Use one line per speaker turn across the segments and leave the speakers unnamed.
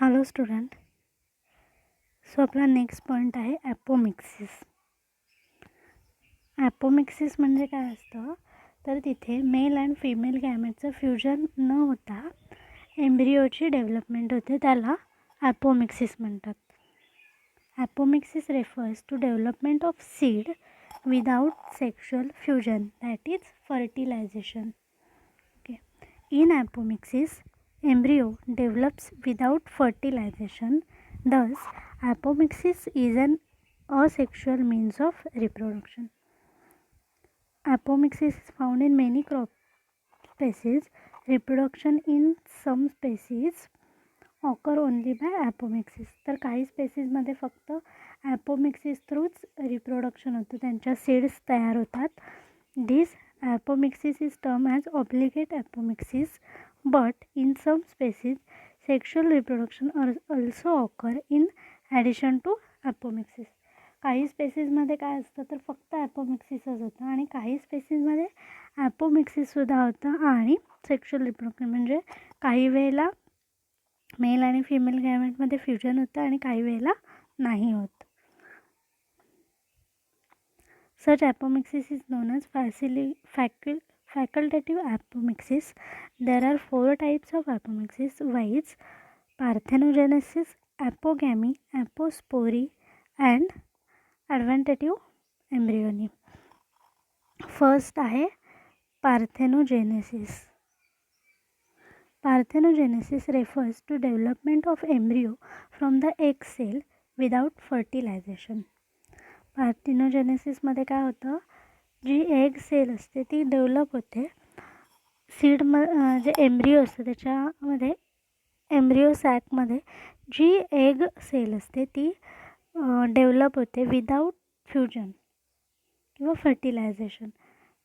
Hello student. So आपला next point आहे apomixis. Apomixis म्हणजे काय असतं तर तिथे मेल अँड फिमेल गॅमेटचं फ्युजन न होता एम्ब्रिओची डेव्हलपमेंट होते, त्याला ॲपोमिक्सिस म्हणतात. Apomixis refers to development of seed without sexual fusion, that is fertilization. Okay. In apomixis embryo develops without fertilization. Thus, apomixis is an asexual means of reproduction. Apomixis is found in many crop species. Reproduction in some species occur only by apomixis. तर काही स्पेसीजमध्ये फक्त ॲपोमिक्सिस थ्रूच reproduction होतं, त्यांच्या seeds तयार होतात. दिस apomixis is termed as obligate apomixis, but in some species sexual reproduction also occur in addition to apomixis. काही स्पेसीजमध्ये काय असतं तर फक्त ॲपोमिक्सिसच होतं आणि काही स्पेसीजमध्ये ॲपोमिक्सिससुद्धा होतं आणि सेक्शुअल रिप्रोडक्शन म्हणजे काही वेळेला मेल आणि फिमेल गॅमेटमध्ये फ्युजन होतं आणि काही वेळेला नाही होत. Such apomixis is known as facultative apomixis. There are 4 types of apomixis: wise, parthenogenesis, apogamy, apospory, and adventative embryony. First आहे parthenogenesis. Parthenogenesis refers to development of embryo from the egg cell without fertilization. पार्थेनोजेनेसिसमध्ये काय होतं, जी egg sale असते ती develop होते seed जे embryo असतं त्याच्यामध्ये, embryo सॅकमध्ये जी egg sale असते ती डेव्हलप होते विदाऊट फ्युजन किंवा फर्टिलायझेशन.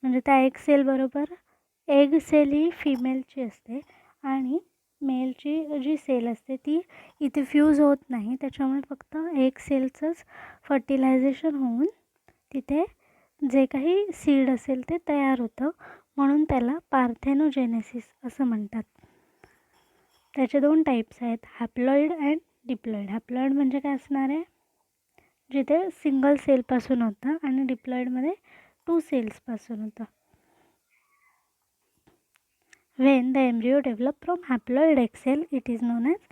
म्हणजे त्या एग सेलबरोबर एग सेल ही फिमेलची असते आणि मेलची जी सेल असते ती इथे फ्यूज होत नाही, त्याच्यामुळे फक्त एग सेलचंच फर्टिलायझेशन होऊन तिथे जे काही सीड असेल ते तयार होतं, म्हणून त्याला पार्थेनोजेनेसिस असं म्हणतात. त्याचे 2 टाईप्स आहेत, हॅप्लॉईड अँड डिप्लॉईड. हॅप्लॉईड म्हणजे काय असणार आहे, जिथे सिंगल सेलपासून होतं आणि डिप्लॉईडमध्ये 2 सेल्सपासून होतं. When the embryo develops from haploid egg cell, it is known as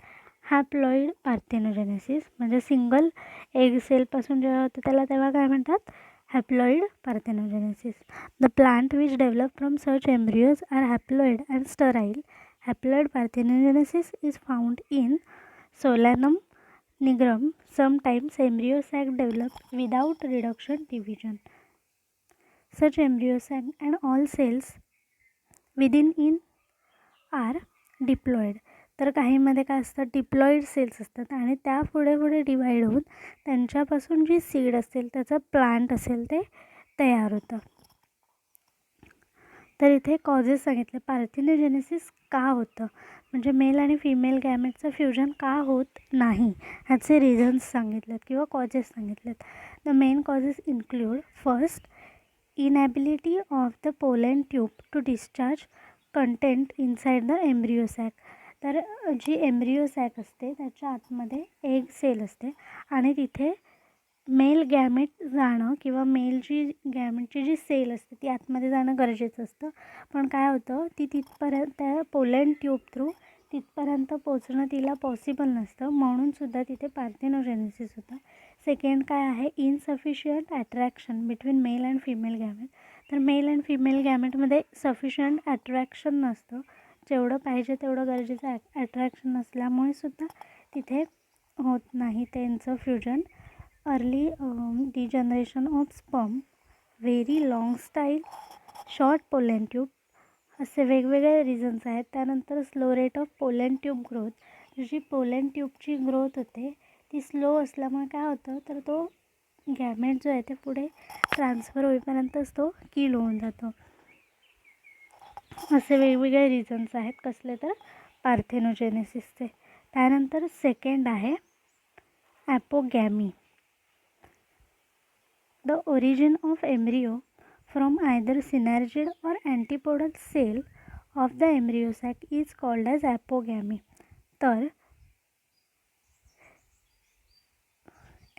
haploid parthenogenesis. म्हणजे सिंगल एग सेलपासून जेव्हा होतं त्याला तेव्हा काय म्हणतात, haploid parthenogenesis. The plant which develop from such embryos are haploid and sterile. Haploid parthenogenesis is found in Solanum nigrum. Sometimes embryo sac develops without reduction division. Such embryo sac and all cells within are diploid. तर काहीमध्ये काय असतं, deployed cells असतात आणि त्या पुढे पुढे divide होऊन त्यांच्यापासून जी सीड असेल त्याचं प्लांट असेल ते तयार होतं. तर इथे कॉजेस सांगितले, पार्थेनोजेनेसिस का होतं म्हणजे मेल आणि फिमेल गॅमेटचं फ्युजन का होत नाही ह्याचे रिझन्स सांगितलेत किंवा कॉजेस सांगितलेत. The main causes include first, inability of the pollen tube to discharge content inside the embryo sac. तर जी एम्ब्रियो सॅक असते त्याच्या आतमध्ये एग सेल असते आणि तिथे मेल गॅमेट जाणं किंवा मेलची गॅमेटची जी सेल असते ती आतमध्ये जाणं गरजेचं असतं, पण काय होतं ती तिथपर्यंत त्या पोलन ट्यूब थ्रू तिथपर्यंत पोचणं तिला पॉसिबल नसतं, म्हणूनसुद्धा तिथे पार्थेनोजेनेसिस होतं. सेकंड काय आहे, insufficient attraction between male and female gamete. तर मेल अँड फिमेल गॅमेटमध्ये सफिशियंट अट्रॅक्शन नसतं, जेवढं पाहिजे तेवढं गरजेचं अट्रॅक्शन नसल्यामुळे सुद्धा तिथे होत नाही त्यांचं fusion. Early degeneration of sperm, very long style, short pollen tube असे वेगवेगळे रिझन्स आहेत. त्यानंतर slow rate of pollen tube growth, जी पोलन ट्यूबची ग्रोथ होते ती स्लो असल्यामुळे काय होतं तर तो गॅमेट जो आहे ते पुढे ट्रान्सफर होईपर्यंतच तो किल होऊन जातो. असे वेगवेगळे रिझन्स आहेत कसले तर पार्थेनोजेनेसिसचे. त्यानंतर सेकंड आहे apogamy. The origin of embryo from either synergid और antipodal cell of the embryo sac is called as apogamy. तर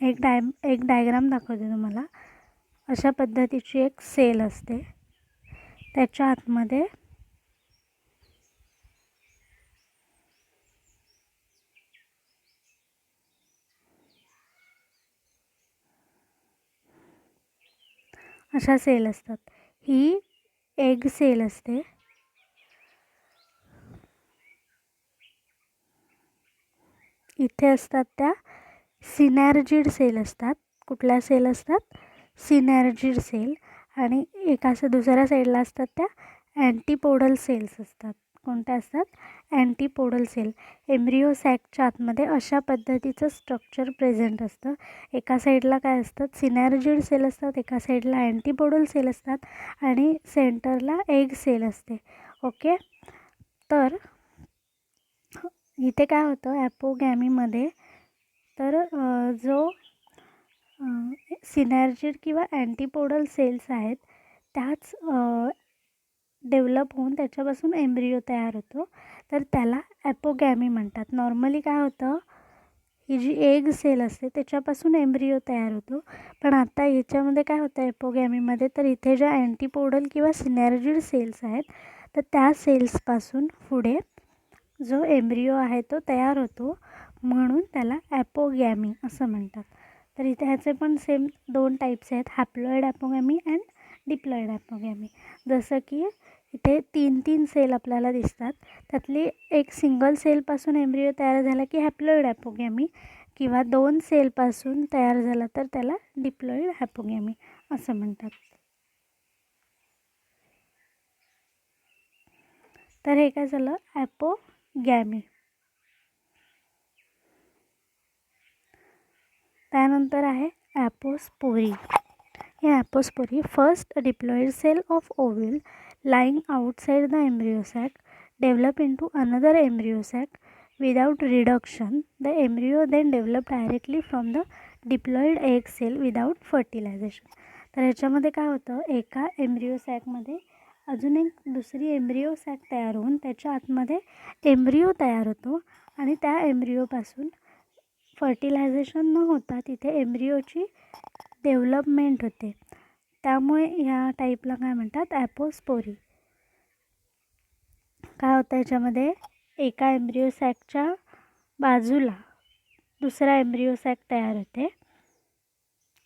एक डायग्राम दाखवते तुम्हाला. अशा पद्धतीची एक सेल असते. त्याच्या आतमध्ये अशा सेल असतात. ही एग सेल असते. इथे असतात त्या सिनर्जिड सेल असतात. कुठल्या सेल असतात? Synergid cell. आणि दुसऱ्या साईडला असतात त्या अँटीपोडल सेल्स असतात. कोणत्या असतात? अँटीपोडल सेल. एम्ब्रिओ सॅकच्या आतमध्ये अशा पद्धतीचं स्ट्रक्चर प्रेझेंट असतं. एका साईडला काय असतात? सिनर्जिड सेल असतात, एका साईडला अँटीपोडल सेल असतात आणि सेंटरला एग सेल असते. ओके. तर इथे काय होतं ॲपोगॅमीमध्ये, तर जो सिनर्जिड किंवा अँटीपोडल सेल्स आहेत त्याच डेव्हलप होऊन त्याच्यापासून एम्ब्रिओ तयार होतो. तर त्याला ॲपोगॅमी म्हणतात. नॉर्मली काय होतं, ही जी एग सेल असते त्याच्यापासून एम्ब्रिओ तयार होतो. पण आता याच्यामध्ये काय होतं ॲपोगॅमीमध्ये, तर इथे ज्या अँटीपोडल किंवा सिनर्जिड सेल्स आहेत तर त्या सेल्सपासून पुढे जो एम्ब्रिओ आहे तो तयार होतो, म्हणून त्याला ॲपोगॅमी असं म्हणतात. तर इथे ह्याचे पण सेम 2 टाईप्स आहेत, हॅप्लॉइड ॲपोगॅमी अँड डिप्लॉइड ॲपोगॅमी. जसं की इथे 3 सेल आपल्याला दिसतात. त्यातली एक सिंगल सेलपासून एम्ब्रिओ तयार झाला की हॅप्लॉइड ॲपोगॅमी, किंवा 2 सेलपासून तयार झाला तर त्याला डिप्लॉइड ॲपोगॅमी असं म्हणतात. तर हे काय झालं? ॲपोगॅमी. त्यानंतर आहे ॲपोस्पोरी. हे apospory, first diploid cell of ovule lying outside the embryo sac develop into another embryo sac without reduction. The embryo then develop directly from the diploid egg cell without fertilization. तर ह्याच्यामध्ये काय होतं, एका embryo सॅकमध्ये अजून एक दुसरी embryo sack तयार होऊन त्याच्या आतमध्ये एम्ब्रिओ तयार होतो आणि त्या एम्ब्रिओपासून फर्टिलायझेशन न होता तिथे एम्ब्रिओची डेव्हलपमेंट होते. त्यामुळे ह्या टाईपला काय म्हणतात? ॲपोस्पोरी. काय होतं याच्यामध्ये, एका एम्ब्रिओ सॅकच्या बाजूला दुसरा एम्ब्रिओ सॅक तयार होते.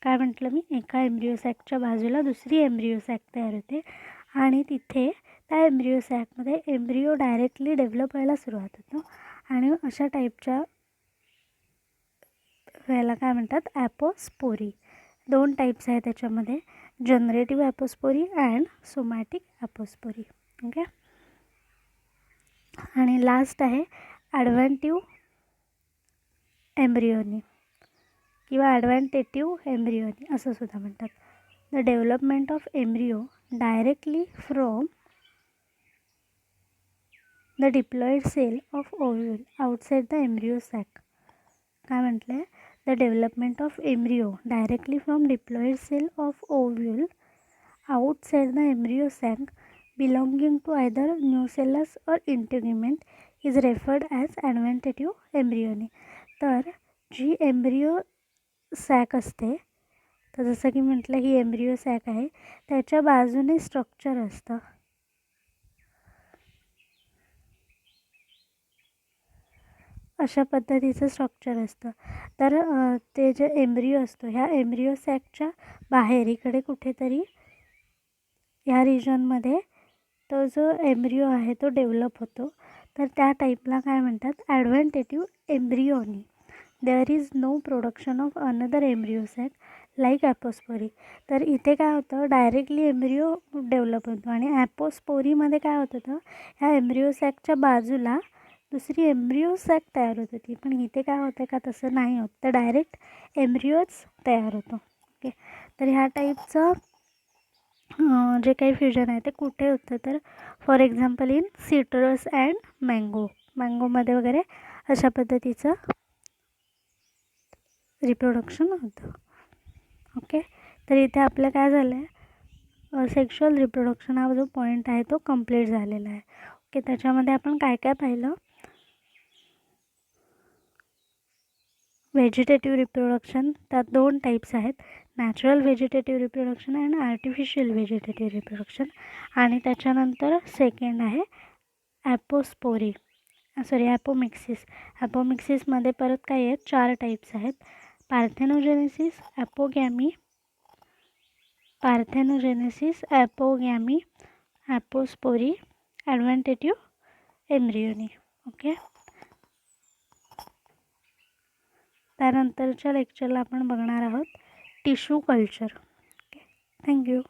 काय म्हटलं मी? एका एम्ब्रिओ सॅकच्या बाजूला दुसरी एम्ब्रिओ सॅक तयार होते आणि तिथे त्या एम्ब्रिओ सॅकमध्ये एम्ब्रिओ डायरेक्टली डेव्हलप व्हायला सुरुवात होतो. आणि अशा टाईपच्या ह्याला काय म्हणतात? ॲपोस्पोरी. 2 टाईप्स आहेत त्याच्यामध्ये, generative apospory and somatic apospory. Okay. आणि लास्ट आहे ॲडव्हेंटिव्ह एम्ब्रियोनी किंवा ॲडव्हेंटेटिव्ह एम्ब्रियोनी असं सुद्धा म्हणतात. The development of embryo directly from the diploid cell of ovule outside the embryo sac. काय म्हटलं आहे? The development of embryo directly from diploid cell of ovule outside the embryo sac belonging to either nucellus or integument is referred as adventative embryony. तर जी embryo sack असते, तर जसं की म्हटलं ही एम्ब्रियो सॅक आहे, त्याच्या बाजूने स्ट्रक्चर असतं. अशा पद्धतीचं स्ट्रक्चर असतं. तर ते जे एम्ब्रियो असतो ह्या एम्ब्रियो सॅकच्या बाहेर इकडे कुठेतरी ह्या रिजनमध्ये तो जो एम्ब्रिओ आहे तो डेव्हलप होतो. तर त्या टाईपला काय म्हणतात? Adventitive embryony. There is no production of another embryo sac like apospory. तर इथे काय होतं, डायरेक्टली एम्ब्रिओ डेव्हलप होतो आणि ॲपोस्पोरीमध्ये काय होत होतं, ह्या एम्ब्रिओ सॅकच्या बाजूला दुसरी एम्ब्रिओ सॅक तयार होत होती. पण इथे काय होतं का तसं नाही होत, तर डायरेक्ट एम्ब्रिओच तयार होतो. ओके. तर ह्या टाईपचं जे काही फ्युजन आहे ते कुठे होतं, तर for example in citrus and मँगोमध्ये वगैरे अशा पद्धतीचं रिप्रोडक्शन होतं. ओके. तर इथे आपलं काय झालं आहे, सेक्शुअल रिप्रोडक्शन हा जो पॉईंट आहे तो कंप्लीट झालेला आहे. ओके. त्याच्यामध्ये आपण काय काय पाहिलं, व्हेजिटेटिव्ह रिप्रोडक्शन, त्यात 2 टाईप्स आहेत, natural vegetative reproduction and artificial vegetative reproduction. आणि त्याच्यानंतर सेकंड आहे ॲपोमिक्सिस. ॲपोमिक्सिसमध्ये परत काय आहेत, 4 टाईप्स आहेत, पार्थेनोजेनेसिस, ॲपोगॅमी, ॲपोस्पोरी, ॲडव्हेंटेटिव्ह एम्ब्रियोनी. ओके. त्यानंतरच्या लेक्चरला आपण बघणार आहोत टिश्यू कल्चर. Okay, thank you.